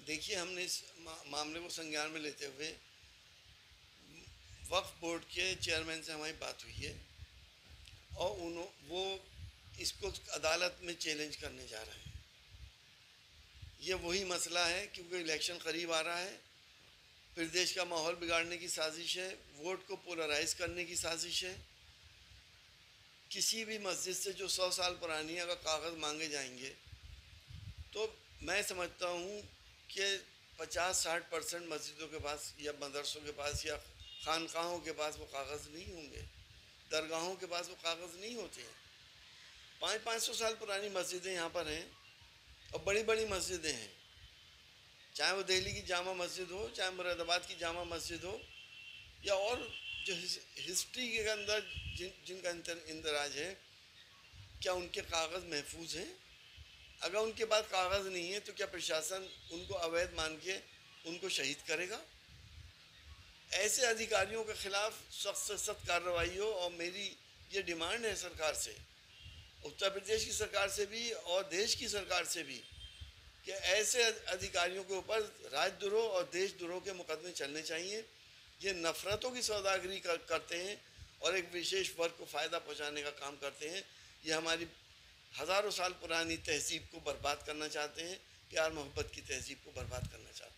देखिए, हमने इस मामले को संज्ञान में लेते हुए वक्फ बोर्ड के चेयरमैन से हमारी बात हुई है और वो इसको अदालत में चैलेंज करने जा रहे हैं। ये वही मसला है, क्योंकि इलेक्शन करीब आ रहा है, प्रदेश का माहौल बिगाड़ने की साजिश है, वोट को पोलराइज करने की साजिश है। किसी भी मस्जिद से जो 100 साल पुरानी अगर कागज़ मांगे जाएंगे तो मैं समझता हूँ कि 50-60% मस्जिदों के पास या मदरसों के पास या खानकाहों के पास वो कागज़ नहीं होंगे, दरगाहों के पास वो कागज़ नहीं होते हैं। 500-500 साल पुरानी मस्जिदें यहाँ पर हैं और बड़ी बड़ी मस्जिदें हैं, चाहे वो दिल्ली की जामा मस्जिद हो, चाहे मुरादाबाद की जामा मस्जिद हो, या और जो हिस्ट्री के अंदर जिनका इंदराज है, क्या उनके कागज़ महफूज हैं? अगर उनके पास कागज़ नहीं है तो क्या प्रशासन उनको अवैध मान के उनको शहीद करेगा? ऐसे अधिकारियों के खिलाफ सख्त से सख्त कार्रवाई हो। और मेरी ये डिमांड है सरकार से, उत्तर प्रदेश की सरकार से भी और देश की सरकार से भी, कि ऐसे अधिकारियों के ऊपर राजद्रोह और देशद्रोह के मुकदमे चलने चाहिए। ये नफ़रतों की सौदागरी करते हैं और एक विशेष वर्ग को फ़ायदा पहुंचाने का काम करते हैं। ये हमारी हज़ारों साल पुरानी तहज़ीब को बर्बाद करना चाहते हैं, प्यार मोहब्बत की तहज़ीब को बर्बाद करना चाहते हैं।